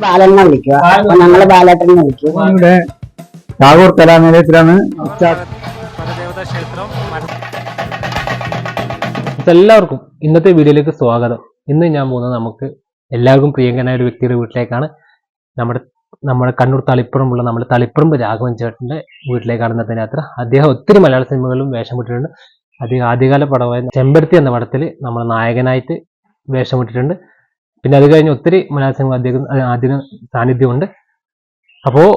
ബാലനെ വിളിക്കുക. അപ്പൊ ഞങ്ങള് ബാലേട്ടനെ വിളിക്കും. ഇവിടെ ടാഗോർ കലാനിലയത്തിലാണ് എല്ലാവർക്കും ഇന്നത്തെ വീഡിയോയിലേക്ക് സ്വാഗതം. ഇന്ന് ഞാൻ പോകുന്നത് നമുക്ക് എല്ലാവർക്കും പ്രിയങ്കരനായ ഒരു വ്യക്തിയുടെ വീട്ടിലേക്കാണ്. നമ്മുടെ കണ്ണൂർ തളിപ്പറമ്പുള്ള നമ്മുടെ തളിപ്പറമ്പ് രാഘവൻ ചേട്ടന്റെ വീട്ടിലേക്കാണ് ഇന്നത്തെ യാത്ര. അദ്ദേഹം ഒത്തിരി മലയാള സിനിമകളിലും വേഷമിട്ടിട്ടുണ്ട്. അദ്ദേഹം ആദ്യകാല പടമായ ചെമ്പരത്തി എന്ന പടത്തിൽ നമ്മൾ നായകനായിട്ട് വേഷമിട്ടിട്ടുണ്ട്. പിന്നെ അത് കഴിഞ്ഞ് ഒത്തിരി മലയാള സിനിമ അദ്ദേഹം സാന്നിധ്യമുണ്ട്. അപ്പോൾ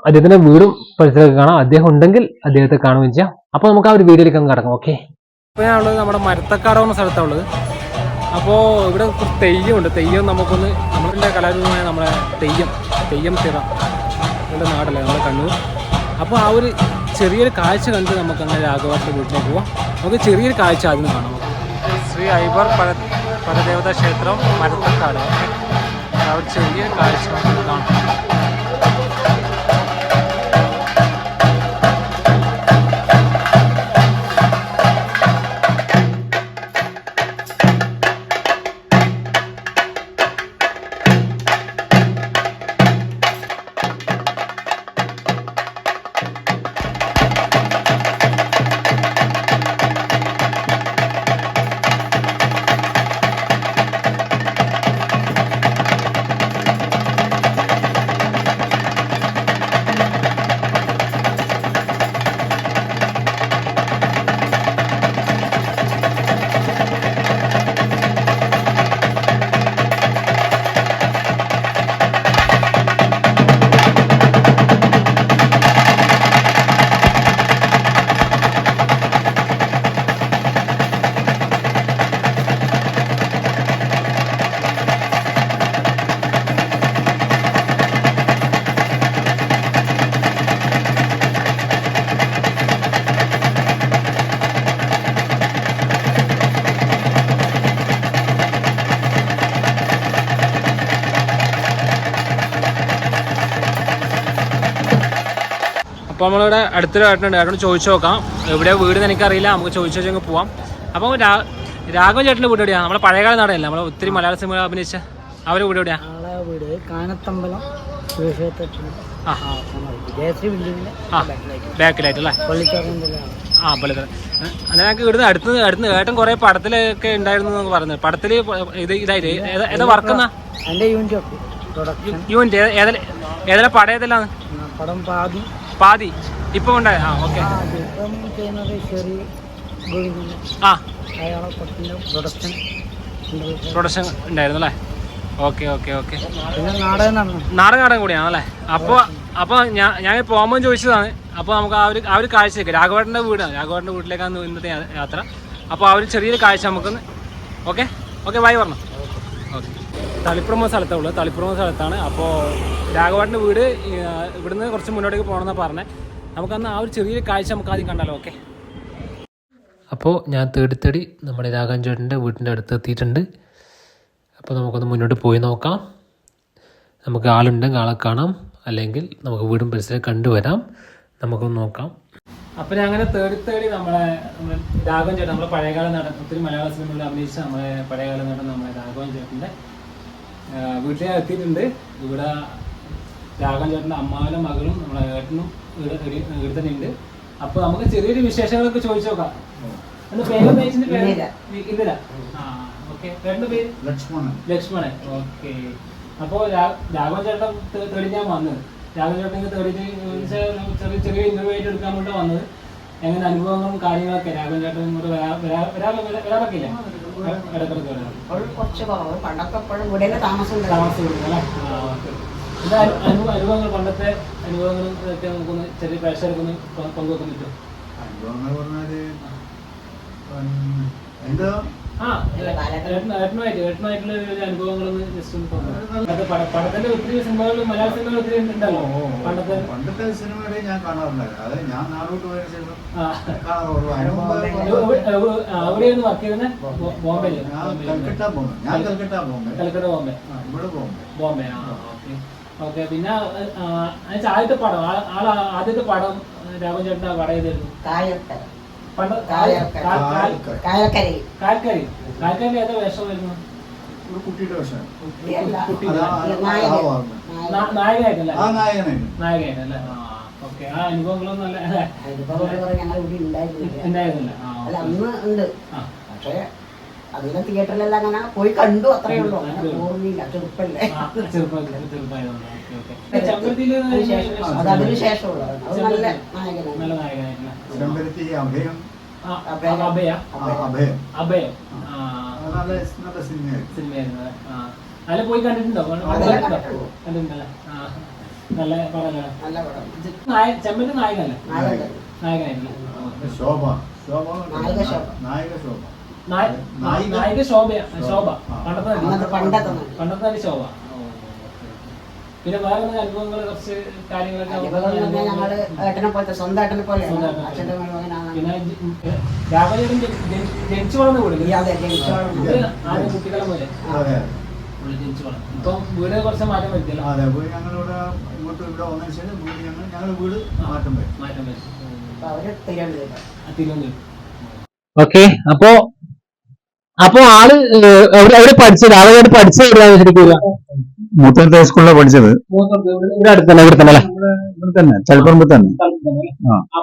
അദ്ദേഹത്തിന്റെ വീടും പരിസരമൊക്കെ കാണാം. അദ്ദേഹം ഉണ്ടെങ്കിൽ അദ്ദേഹത്തെ കാണുകയും ചെയ്യാം. അപ്പോൾ നമുക്ക് ആ ഒരു വീഡിയോയിലേക്ക് അങ്ങ് കടക്കാം. ഓക്കെ, ഇപ്പോൾ ഞാനുള്ളത് നമ്മുടെ മരത്തക്കാട് എന്ന സ്ഥലത്താണുള്ളത്. അപ്പോൾ ഇവിടെ കുറച്ച് തെയ്യമുണ്ട്. തെയ്യം നമുക്കൊന്ന് നമ്മളുടെ കലാരൂപമായ നമ്മുടെ തെയ്യം തിറ നമ്മുടെ നാടല്ലേ, നമ്മുടെ കണ്ണൂർ. അപ്പോൾ ആ ഒരു ചെറിയൊരു കാഴ്ച കണ്ട് നമുക്കങ്ങനെ രാഘവാട്ടിൻ്റെ വീട്ടിലേക്ക് പോവാം. നമുക്ക് ചെറിയൊരു കാഴ്ച ആദ്യം കാണാം. ശ്രീ ഐബർ പരദേവതാ ക്ഷേത്രം മരത്തക്കാട്. ആ ഒരു ചെറിയ കാഴ്ച കാണാം. അപ്പോൾ നമ്മളിവിടെ അടുത്തൊരു ഏട്ടനുണ്ട്. ഏട്ടനോട് ചോദിച്ചു നോക്കാം എവിടെയാണ് വീട് എന്ന് എനിക്കറിയില്ല. നമുക്ക് ചോദിച്ചു വെച്ചങ്ങ് പോവാം. അപ്പോൾ രാഘവൻ ചേട്ടൻ്റെ വീട് എവിടെയാണ്? നമ്മളെ പഴയകാല നാടകമല്ല, നമ്മൾ ഒത്തിരി മലയാള സിനിമ അഭിനയിച്ച അവരുടെ വീട് എവിടെയാണ്? വീട് കാനത്തമ്പലം ബാക്കിലായിട്ടല്ലേ? ആ, പള്ളിത്തറ. അങ്ങനെ ഞങ്ങൾക്ക് ഇവിടുന്ന് അടുത്ത് ഏട്ടൻ കുറേ പടത്തിലൊക്കെ ഉണ്ടായിരുന്നു എന്നൊക്കെ പറഞ്ഞു. പടത്തിൽ ഇതായിട്ട് ഏതാ വർക്കെന്നാ? യൂണിറ്റ് ഏതെല്ലാം പടം ഏതെല്ലാം? പടം പാതി ഇപ്പൊ ഉണ്ടായ. ആ, ഓക്കെ. പ്രൊഡക്ഷൻ ഉണ്ടായിരുന്നു അല്ലേ? Okay okay okay. നാടകം കൂടിയാണല്ലേ? അപ്പോൾ ഞാൻ പോകുമ്പോൾ ചോദിച്ചതാണ്. അപ്പോൾ നമുക്ക് ആ ഒരു കാഴ്ചയൊക്കെ രാഘവേട്ടൻ്റെ വീടാണ്. രാഘവേട്ടൻ്റെ വീട്ടിലേക്കാണ് ഇന്നത്തെ യാത്ര. അപ്പോൾ ആ ഒരു ചെറിയൊരു കാഴ്ച നമുക്കൊന്ന് ഓക്കെ ബൈ പറഞ്ഞു. ഓക്കെ, തളിപ്പുറമ്പ് സ്ഥലത്താണ് ഉള്ളത്. തളിപ്പുറമ്പ് സ്ഥലത്താണ്. അപ്പോൾ രാഘവേട്ടൻ്റെ വീട് ഇവിടുന്ന് കുറച്ച് മുന്നോട്ടേക്ക് പോകണമെന്നാണ് പറഞ്ഞത്. നമുക്കന്ന് ആ ഒരു ചെറിയൊരു കാഴ്ച നമുക്ക് ആദ്യം കണ്ടാലോ? ഓക്കെ. അപ്പോൾ ഞാൻ തേടി നമ്മുടെ രാഘവൻ ചേട്ടൻ്റെ വീട്ടിൻ്റെ അടുത്ത് എത്തിയിട്ടുണ്ട്. അപ്പോൾ നമുക്കൊന്ന് മുന്നോട്ട് പോയി നോക്കാം. നമുക്ക് ആളുണ്ടെങ്കിൽ ആളെ കാണാം, അല്ലെങ്കിൽ നമുക്ക് വീടും പരിസരം കണ്ടുവരാം. നമുക്കൊന്ന് നോക്കാം. അപ്പോൾ ഞാൻ അങ്ങനെ തേടി നമ്മുടെ രാഘവൻ ചേട്ടൻ, നമ്മുടെ പഴയകാല നടൻ, ഒത്തിരി മലയാള സിനിമകളിൽ അഭിനയിച്ച നമ്മുടെ പഴയകാല നടൻ നമ്മുടെ രാഘവൻ ചേട്ടൻ്റെ വീട്ടിൽ എത്തിയിട്ടുണ്ട്. ഇവിടെ രാഘവൻ ചേട്ടൻ്റെ അമ്മാവനും മകളും നമ്മുടെ ഏട്ടനും ഇവിടെ തന്നെ ഉണ്ട്. അപ്പോൾ നമുക്ക് ചെറിയൊരു വിശേഷങ്ങളൊക്കെ ചോദിച്ചു നോക്കാം. ഇന്ദിര. ആ, ഓക്കെ. ഏട്ടൻ്റെ പേര് ലക്ഷ്മണൻ. ഓക്കെ. അപ്പോൾ രാഘവൻ ചേട്ടൻ തേടി ഞാൻ വന്നത്. രാഘവൻ ചേട്ടൻ തേടിയിട്ട് ചെറിയ ഇന്റർവ്യൂ ആയിട്ട് എടുക്കാൻ വേണ്ടി വന്നത്. എങ്ങനെ അനുഭവങ്ങളും കാര്യങ്ങളൊക്കെ രാഘവൻ ചേട്ടൻ ഇങ്ങോട്ട് വരാറൊക്കെ ഇല്ല? ഇടക്കിടക്ക് താമസം കൊടുക്കും അല്ലേ? എന്താ അനുഭവങ്ങൾ, പണ്ടത്തെ അനുഭവങ്ങളും ഒക്കെ നമുക്കൊന്ന് ചെറിയ പ്രേക്ഷകർക്കൊന്ന് പങ്കുവെക്കാൻ പറ്റും? അനുഭവങ്ങൾ പറഞ്ഞാല് ഏട്ടനായിട്ടുള്ള ഒരു അനുഭവങ്ങളൊന്ന് ജസ്റ്റ് ഒന്ന് പടത്തിന്റെ ഒത്തിരി സിനിമകൾ, മലയാള സിനിമകൾ ഒത്തിരി ഉണ്ടല്ലോ. പണ്ടത്തെ സിനിമകളെ ഞാൻ കാണാറുണ്ട്. അത് ഞാൻ നാടോട്ട് പോയ സിനിമ അവിടെയാണ് വർക്ക് ചെയ്യുന്നത്? ബോംബെയില്? കൽക്കട്ട ബോംബെ. ഇവിടെ ബോംബെ. ആ, ഓക്കെ ഓക്കെ. പിന്നെ ആദ്യത്തെ പടം ആദ്യത്തെ പടം രാഘവൻ ചേട്ടൻ്റെ പടം ചെയ്തിരുന്നു കാൽക്കരി. ഏതാ വേഷം വരുന്നു? ഒരു കുട്ടിയുടെ വേഷം. കുട്ടിയല്ല. നായകനായിട്ടല്ലേ? ആ നായകനായിട്ട്. നായകനായിട്ടല്ലേ? ഓക്കെ. ആ അനുഭവങ്ങളും നല്ല ഞങ്ങൾ ഇവിടെ ഉണ്ടായിരുന്നില്ല. ഉണ്ടായിരുന്നില്ല. അല്ല അന്ന് ഉണ്ട്. പക്ഷേ അതിലെ തിയേറ്ററിലെല്ലാം അങ്ങനെ പോയി കണ്ടു, അത്രയേ ഉള്ളൂ. അങ്ങനെ ഓർമ്മയില്ല, ചെറുപ്പല്ലേ. അത് അതിന് ശേഷമുള്ളത്. അത് നല്ല നായകനാണ്. ചെമ്പരത്തി അഭയം. അഭയം. നല്ല സിനിമയായിരുന്നു. അതിൽ പോയി കണ്ടിട്ടുണ്ടോ? കണ്ടിട്ടുണ്ടല്ലേ? നല്ല പടം. നല്ല പടം. ചെമ്പരത്തി നായകനല്ലേ? നായകനായിട്ടല്ലേ? ശോഭ. നായിക ശോഭ. പണ്ടത്തെ ശോഭ. പിന്നെ വേറെ അനുഭവങ്ങൾ, കുറച്ച് കാര്യങ്ങളൊക്കെ ഞങ്ങള് ഏട്ടനെ പോലത്തെ, സ്വന്തം ഏട്ടനെ പോലെയാണ്. അച്ഛൻ്റെ പിന്നെ രാഘവേട്ടൻ ജനിച്ചു വളർന്ന വീട് ആദ്യം കുട്ടികളെ പോലെ ജനിച്ചു വളർന്നു. ഇപ്പം വീട് കുറച്ച് മാറ്റം വരുത്തില്ല. അതെ, ഞങ്ങളിവിടെ ഇങ്ങോട്ട് ഇവിടെ വന്നതിന് ശേഷം ഞങ്ങളുടെ വീട് മാറ്റം വരും. അവര് തിരുവനന്തപുരം. ഓക്കെ. അപ്പൊ ആള് എവിടെ പഠിച്ചത്? ആളുകൾ പഠിച്ചത് എവിടെയാണ് ശരിക്കും? മൂത്തത്തെ സ്കൂളിലാണ് പഠിച്ചത്. ഇവിടെ അടുത്തന്നെ? ഇവിടെ തന്നെ അല്ലേ? ഇവിടെ തന്നെ, തളിപ്പറമ്പ് തന്നെ.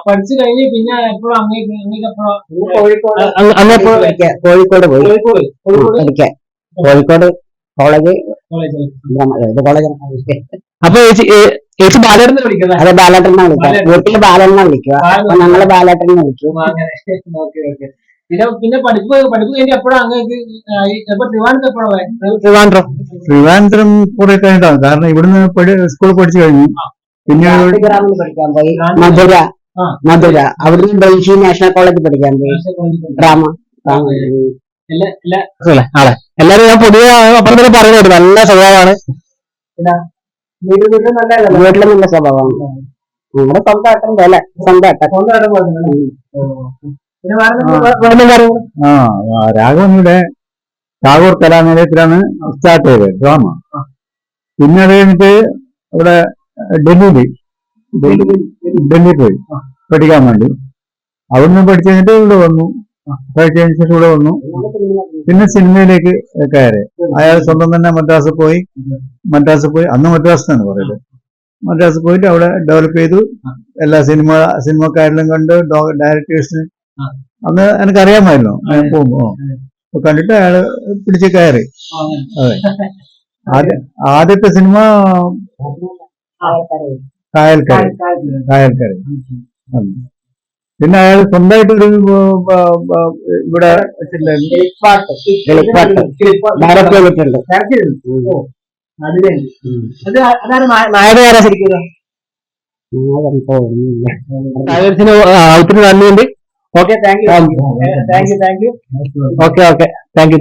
പഠിച്ചു കഴിഞ്ഞ് പിന്നെ എപ്പോഴും കോഴിക്കോട് പോയി പഠിക്കാൻ. കോഴിക്കോട് കോളേജ്. അപ്പൊ ചേച്ചി ബാലേട്ടനെ വിളിക്കുന്നത്? അതെ, ബാലേട്ടനെ വിളിക്കാം. വീട്ടില് ബാലേട്ടനെ വിളിക്കുക. അപ്പൊ ഞങ്ങള് ബാലേട്ടനെ വിളിക്കും. പിന്നെ പഠിപ്പ് കഴിഞ്ഞ് എപ്പോഴാണ് അങ്ങേക്ക് ട്രിവാൻഡ്രം എപ്പോഴാണ്? ട്രിവാൻഡ്രം കുറെ കഴിഞ്ഞിട്ടാണ്. കാരണം ഇവിടുന്ന് സ്കൂളിൽ പഠിച്ചു കഴിഞ്ഞു. പിന്നെ ഗ്രാമിൽ പഠിക്കാൻ പോയി. മധുര. അവിടുന്ന് ഡൽഹി നാഷണൽ കോളേജിൽ പഠിക്കാൻ പോയി. ഡ്രാമ. എല്ലാരും ഞാൻ പൊതുവെ അപ്പുറത്തേക്ക് പറയുന്നത് നല്ല സ്വഭാവമാണ്. വീട്ടില് നല്ല സ്വഭാവമാണ്. നമ്മുടെ സ്വന്തം ഏട്ടൻ പോലെ. സ്വന്തം ഏട്ടൻ. രാഘവനിയുടെ ടാഗോർ കലാനിലയത്തിലാണ് സ്റ്റാർട്ട് ചെയ്തത് ഡ്രാമ. പിന്നെ അത് കഴിഞ്ഞിട്ട് ഇവിടെ ഡൽഹി പോയി പഠിക്കാൻ വേണ്ടി. അവിടുന്ന് പഠിച്ചു കഴിഞ്ഞിട്ട് ഇവിടെ വന്നു. പഠിച്ചതിന് ശേഷം ഇവിടെ വന്നു. പിന്നെ സിനിമയിലേക്ക് കയറി. അയാൾ സ്വന്തം തന്നെ മദ്രാസിൽ പോയി. അന്ന് മദ്രാസ് എന്നാണ് പറയുന്നത്. മദ്രാസിൽ പോയിട്ട് അവിടെ ഡെവലപ്പ് ചെയ്തു. എല്ലാ സിനിമക്കാരിലും കണ്ട് ഡയറക്ടേഴ്സിന് അന്ന് എനിക്കറിയാമായിരുന്നു. ഞാൻ പോകുമ്പോ കണ്ടിട്ട് അയാള് പിടിച്ച് കയറി. അതെ, ആദ്യത്തെ സിനിമ കായൽക്കര. പിന്നെ അയാൾ സ്വന്തമായിട്ടൊരു ഇവിടെ നായകനാരാ ശരിക്കും? ഒത്തിരി നന്ദിയുണ്ട്. Okay, thank you. Okay, thank you.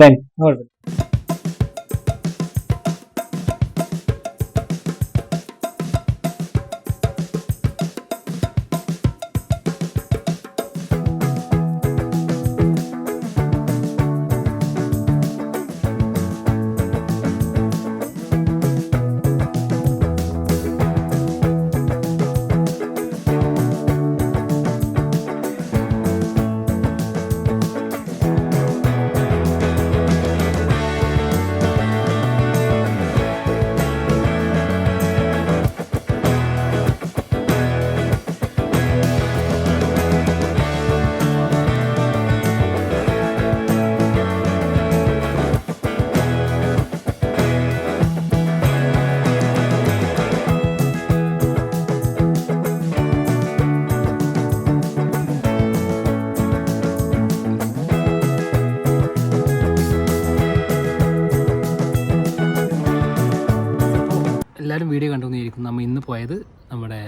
എല്ലാവരും വീഡിയോ കണ്ടുകൊണ്ടിരിക്കുന്നു. നമ്മൾ ഇന്ന് പോയത് നമ്മുടെ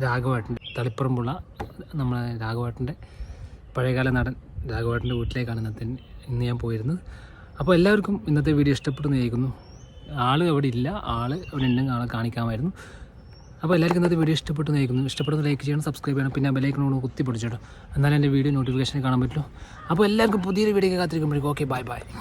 രാഘവേട്ടൻ്റെ തളിപ്പറമ്പുള്ള നമ്മുടെ രാഘവേട്ടൻ്റെ പഴയകാല നടൻ രാഘവേട്ടൻ്റെ വീട്ടിലേക്കാണ് ഇന്ന് ഞാൻ പോയിരുന്നത്. അപ്പോൾ എല്ലാവർക്കും ഇന്നത്തെ വീഡിയോ ഇഷ്ടപ്പെടുന്നു ചോദിക്കുന്നു. ആൾ അവിടെ ഇല്ല, ആൾ അവിടെ ഉണ്ടെങ്കിൽ ആളെ കാണിക്കാമായിരുന്നു. അപ്പോൾ എല്ലാവർക്കും ഇന്നത്തെ വീഡിയോ ഇഷ്ടപ്പെട്ടു ചോദിക്കുന്നു. ഇഷ്ടപ്പെടുന്ന ലൈക്ക് ചെയ്യണം, സബ്സ്ക്രൈബ് ചെയ്യണം, പിന്നെ ബെല്ലൈക്കണോട് കുത്തി പിടിച്ചോട്ടോ. എന്നാലും എൻ്റെ വീഡിയോ നോട്ടിഫിക്കേഷൻ കാണാൻ പറ്റുള്ളൂ. അപ്പോൾ എല്ലാവർക്കും പുതിയൊരു വീഡിയോ കാത്തിരിക്കുമ്പോഴേക്കും ഓക്കെ, ബൈ.